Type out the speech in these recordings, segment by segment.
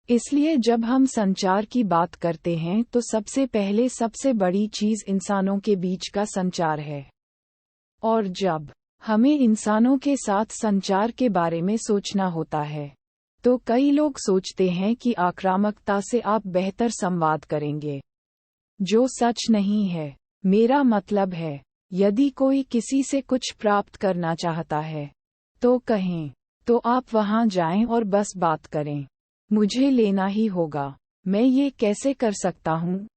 इसलिए जब हम संचार की बात करते हैं तो सबसे पहले सबसे बड़ी चीज इंसानों के बीच का संचार है। और जब हमें इंसानों के साथ संचार के बारे में सोचना होता है तो कई लोग सोचते हैं कि आक्रामकता से आप बेहतर संवाद करेंगे, जो सच नहीं है। मेरा मतलब है, यदि कोई किसी से कुछ प्राप्त करना चाहता है तो कहें, तो आप वहां जाएं और बस बात करें। मुझे लेना ही होगा। मैं ये कैसे कर सकता हूँ?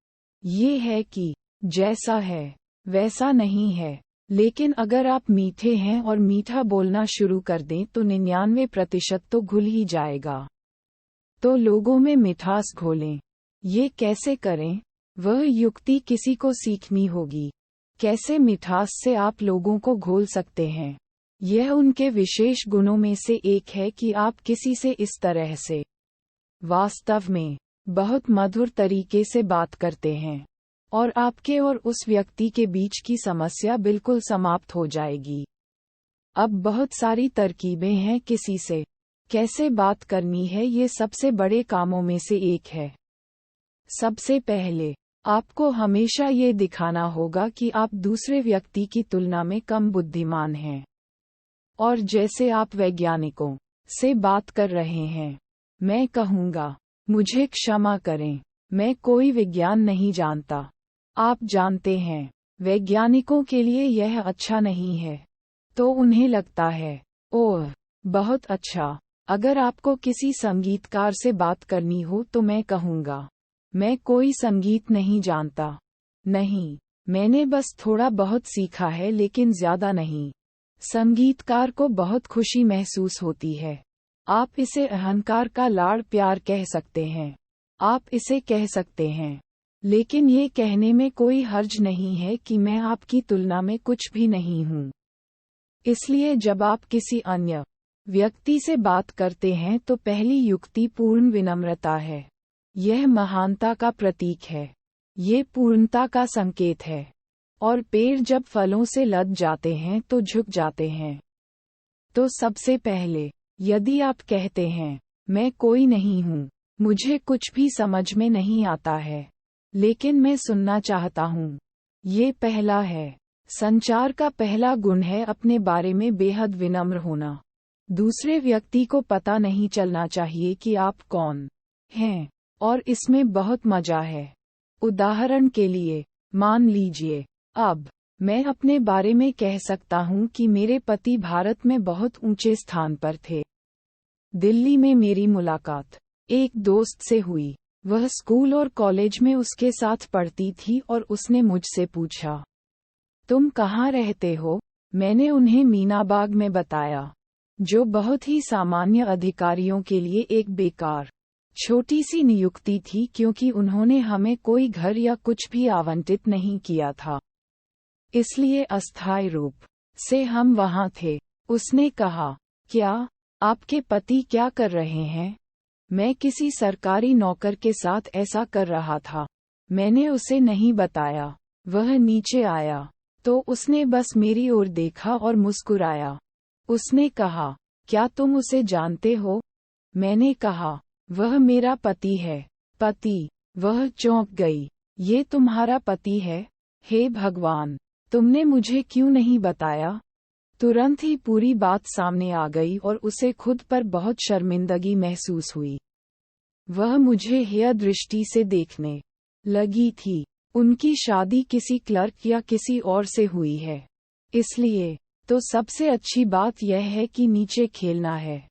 ये है कि जैसा है वैसा नहीं है। लेकिन अगर आप मीठे हैं और मीठा बोलना शुरू कर दें तो 99% तो घुल ही जाएगा। तो लोगों में मिठास घोलें। ये कैसे करें? वह युक्ति किसी को सीखनी होगी। कैसे मिठास से आप लोगों को घोल सकते हैं? यह उनके विशेष गुणों में से एक है कि आप किसी से इस तरह से वास्तव में बहुत मधुर तरीके से बात करते हैं और आपके और उस व्यक्ति के बीच की समस्या बिल्कुल समाप्त हो जाएगी। अब बहुत सारी तरकीबें हैं किसी से कैसे बात करनी है। ये सबसे बड़े कामों में से एक है। सबसे पहले आपको हमेशा ये दिखाना होगा कि आप दूसरे व्यक्ति की तुलना में कम बुद्धिमान हैं। और जैसे आप वैज्ञानिकों से बात कर रहे हैं, मैं कहूँगा, मुझे क्षमा करें, मैं कोई विज्ञान नहीं जानता। आप जानते हैं, वैज्ञानिकों के लिए यह अच्छा नहीं है। तो उन्हें लगता है, ओह, बहुत अच्छा। अगर आपको किसी संगीतकार से बात करनी हो तो मैं कहूँगा, मैं कोई संगीत नहीं जानता। नहीं, मैंने बस थोड़ा बहुत सीखा है लेकिन ज्यादा नहीं। संगीतकार को बहुत खुशी महसूस होती है। आप इसे अहंकार का लाड़ प्यार कह सकते हैं। आप इसे कह सकते हैं। लेकिन ये कहने में कोई हर्ज नहीं है कि मैं आपकी तुलना में कुछ भी नहीं हूँ। इसलिए जब आप किसी अन्य व्यक्ति से बात करते हैं तो पहली युक्ति पूर्ण विनम्रता है। यह महानता का प्रतीक है। ये पूर्णता का संकेत है। और पेड़ जब फलों से लद जाते हैं तो झुक जाते हैं। तो सबसे पहले, यदि आप कहते हैं, मैं कोई नहीं हूँ, मुझे कुछ भी समझ में नहीं आता है, लेकिन मैं सुनना चाहता हूँ। ये पहला है। संचार का पहला गुण है अपने बारे में बेहद विनम्र होना। दूसरे व्यक्ति को पता नहीं चलना चाहिए कि आप कौन हैं, और इसमें बहुत मजा है। उदाहरण के लिए, मान लीजिए, अब मैं अपने बारे में कह सकता हूँ कि मेरे पति भारत में बहुत ऊंचे स्थान पर थे। दिल्ली में मेरी मुलाकात एक दोस्त से हुई। वह स्कूल और कॉलेज में उसके साथ पढ़ती थी और उसने मुझसे पूछा, तुम कहाँ रहते हो? मैंने उन्हें मीनाबाग में बताया, जो बहुत ही सामान्य अधिकारियों के लिए एक बेकार छोटी सी नियुक्ति थी क्योंकि उन्होंने हमें कोई घर या कुछ भी आवंटित नहीं किया था। इसलिए अस्थायी रूप से हम वहां थे। उसने कहा, क्या आपके पति क्या कर रहे हैं? मैं किसी सरकारी नौकर के साथ ऐसा कर रहा था। मैंने उसे नहीं बताया। वह नीचे आया तो उसने बस मेरी ओर देखा और मुस्कुराया। उसने कहा, क्या तुम उसे जानते हो? मैंने कहा, वह मेरा पति है। पति? वह चौंक गई। ये तुम्हारा पति है? हे भगवान, तुमने मुझे क्यों नहीं बताया? तुरंत ही पूरी बात सामने आ गई और उसे खुद पर बहुत शर्मिंदगी महसूस हुई। वह मुझे हेय दृष्टि से देखने लगी थी। उनकी शादी किसी क्लर्क या किसी और से हुई है। इसलिए तो सबसे अच्छी बात यह है कि नीचे खेलना है।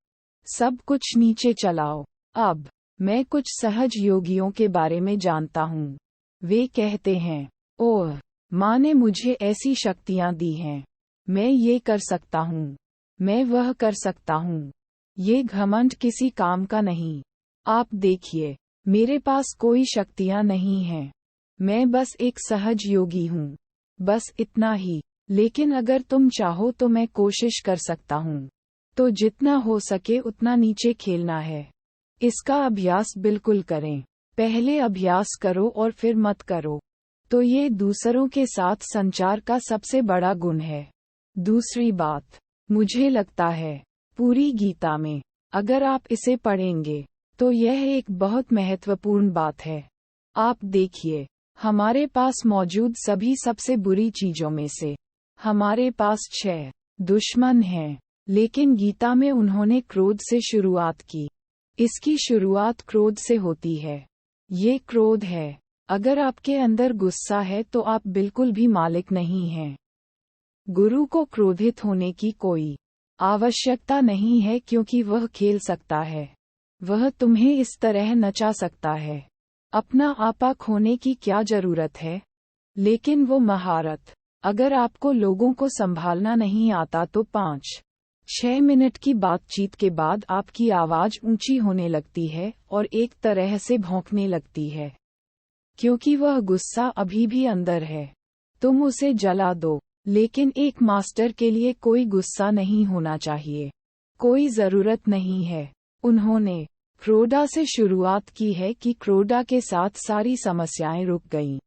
सब कुछ नीचे चलाओ। अब मैं कुछ सहज योगियों के बारे में जानता हूँ। वे कहते हैं, ओह, माँ ने मुझे ऐसी शक्तियाँ दी हैं। मैं ये कर सकता हूँ, मैं वह कर सकता हूँ। ये घमंड किसी काम का नहीं। आप देखिए, मेरे पास कोई शक्तियाँ नहीं हैं। मैं बस एक सहज योगी हूँ। बस इतना ही। लेकिन अगर तुम चाहो तो मैं कोशिश कर सकता हूँ। तो जितना हो सके उतना नीचे खेलना है। इसका अभ्यास बिल्कुल करें। पहले अभ्यास करो और फिर मत करो। तो ये दूसरों के साथ संचार का सबसे बड़ा गुण है। दूसरी बात, मुझे लगता है, पूरी गीता में, अगर आप इसे पढ़ेंगे, तो यह एक बहुत महत्वपूर्ण बात है। आप देखिए, हमारे पास मौजूद सभी सबसे बुरी चीजों में से हमारे पास 6 दुश्मन हैं, लेकिन गीता में उन्होंने क्रोध से शुरुआत की। इसकी शुरुआत क्रोध से होती है। ये क्रोध है। अगर आपके अंदर गुस्सा है तो आप बिल्कुल भी मालिक नहीं हैं। गुरु को क्रोधित होने की कोई आवश्यकता नहीं है, क्योंकि वह खेल सकता है। वह तुम्हें इस तरह नचा सकता है। अपना आपा खोने की क्या जरूरत है? लेकिन वो महारत, अगर आपको लोगों को संभालना नहीं आता तो 5-6 मिनट की बातचीत के बाद आपकी आवाज ऊंची होने लगती है और एक तरह से भौंकने लगती है, क्योंकि वह गुस्सा अभी भी अंदर है। तुम उसे जला दो, लेकिन एक मास्टर के लिए कोई गुस्सा नहीं होना चाहिए। कोई जरूरत नहीं है। उन्होंने क्रोधा से शुरुआत की है कि क्रोधा के साथ सारी समस्याएं रुक गईं।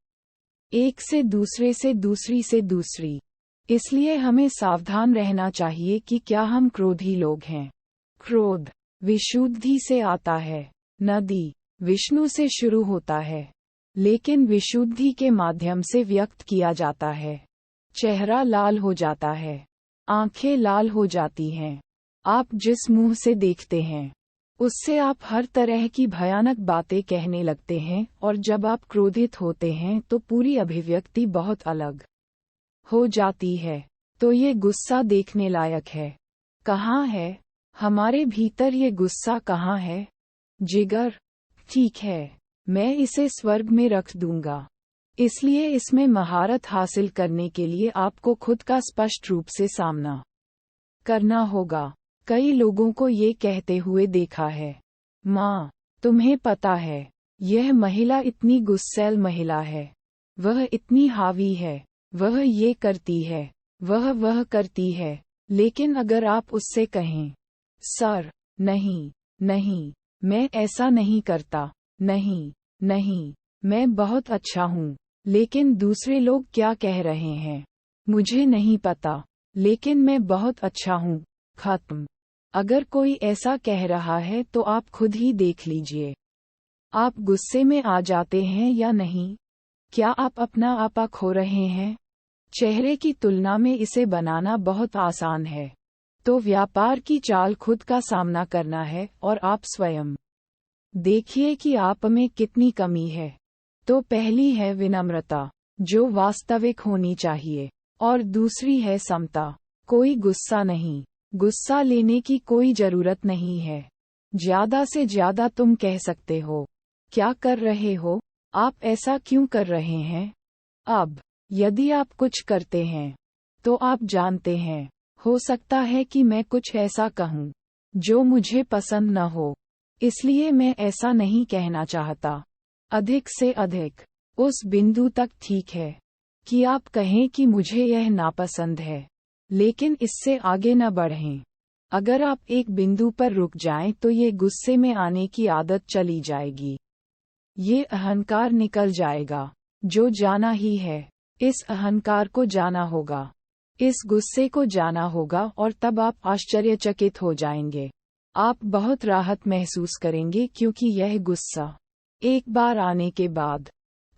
एक से दूसरे से दूसरी से दूसरी। इसलिए हमें सावधान रहना चाहिए कि क्या हम क्रोधी लोग हैं। क्रोध विशुद्धि से आता है। नदी विष्णु से शुरू होता है, लेकिन विशुद्धि के माध्यम से व्यक्त किया जाता है। चेहरा लाल हो जाता है, आंखें लाल हो जाती हैं। आप जिस मुंह से देखते हैं, उससे आप हर तरह की भयानक बातें कहने लगते हैं, और जब आप क्रोधित होते हैं तो पूरी अभिव्यक्ति बहुत अलग हो जाती है। तो ये गुस्सा देखने लायक है। कहाँ है हमारे भीतर ये गुस्सा? कहाँ है? जिगर? ठीक है, मैं इसे स्वर्ग में रख दूंगा। इसलिए इसमें महारत हासिल करने के लिए आपको खुद का स्पष्ट रूप से सामना करना होगा। कई लोगों को ये कहते हुए देखा है, माँ, तुम्हें पता है, यह महिला इतनी गुस्सैल महिला है, वह इतनी हावी है, वह ये करती है, वह करती है। लेकिन अगर आप उससे कहें, सर, नहीं, नहीं, मैं ऐसा नहीं करता, नहीं, नहीं, मैं बहुत अच्छा हूँ, लेकिन दूसरे लोग क्या कह रहे हैं मुझे नहीं पता, लेकिन मैं बहुत अच्छा हूँ, खत्म। अगर कोई ऐसा कह रहा है तो आप खुद ही देख लीजिए, आप गुस्से में आ जाते हैं या नहीं? क्या आप अपना आपा खो रहे हैं? चेहरे की तुलना में इसे बनाना बहुत आसान है। तो व्यापार की चाल खुद का सामना करना है, और आप स्वयं देखिए कि आप में कितनी कमी है। तो पहली है विनम्रता, जो वास्तविक होनी चाहिए, और दूसरी है समता। कोई गुस्सा नहीं, गुस्सा लेने की कोई जरूरत नहीं है। ज्यादा से ज्यादा तुम कह सकते हो, क्या कर रहे हो? आप ऐसा क्यों कर रहे हैं? अब यदि आप कुछ करते हैं तो आप जानते हैं, हो सकता है कि मैं कुछ ऐसा कहूं जो मुझे पसंद न हो, इसलिए मैं ऐसा नहीं कहना चाहता। अधिक से अधिक उस बिंदु तक ठीक है कि आप कहें कि मुझे यह नापसंद है, लेकिन इससे आगे न बढ़ें। अगर आप एक बिंदु पर रुक जाएं तो ये गुस्से में आने की आदत चली जाएगी। ये अहंकार निकल जाएगा, जो जाना ही है। इस अहंकार को जाना होगा, इस गुस्से को जाना होगा, और तब आप आश्चर्यचकित हो जाएंगे। आप बहुत राहत महसूस करेंगे, क्योंकि यह गुस्सा एक बार आने के बाद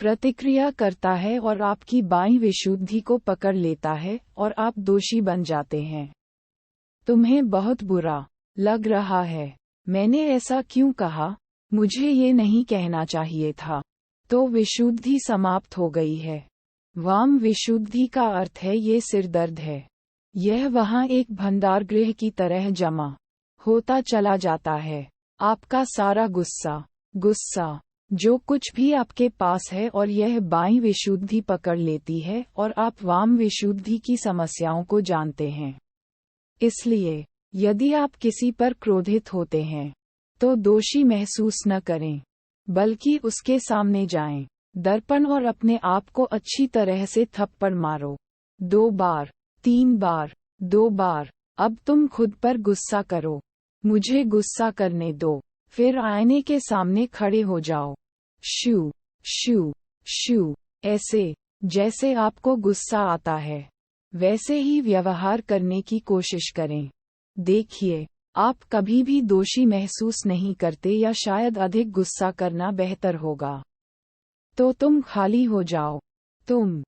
प्रतिक्रिया करता है और आपकी बाईं विशुद्धि को पकड़ लेता है, और आप दोषी बन जाते हैं। तुम्हें बहुत बुरा लग रहा है, मैंने ऐसा क्यों कहा, मुझे ये नहीं कहना चाहिए था। तो विशुद्धि समाप्त हो गई है। वाम विशुद्धि का अर्थ है ये सिरदर्द है। यह वहाँ एक भंडारगृह की तरह जमा होता चला जाता है। आपका सारा गुस्सा जो कुछ भी आपके पास है, और यह बाईं विशुद्धि पकड़ लेती है, और आप वाम विशुद्धि की समस्याओं को जानते हैं। इसलिए यदि आप किसी पर क्रोधित होते हैं तो दोषी महसूस न करें, बल्कि उसके सामने जाएं, दर्पण, और अपने आप को अच्छी तरह से थप्पड़ मारो। 2 बार, 3 बार, 2 बार। अब तुम खुद पर गुस्सा करो, मुझे गुस्सा करने दो। फिर आईने के सामने खड़े हो जाओ। शू शू शू, ऐसे जैसे आपको गुस्सा आता है वैसे ही व्यवहार करने की कोशिश करें। देखिए, आप कभी भी दोषी महसूस नहीं करते या शायद अधिक गुस्सा करना बेहतर होगा। तो तुम खाली हो जाओ। तुम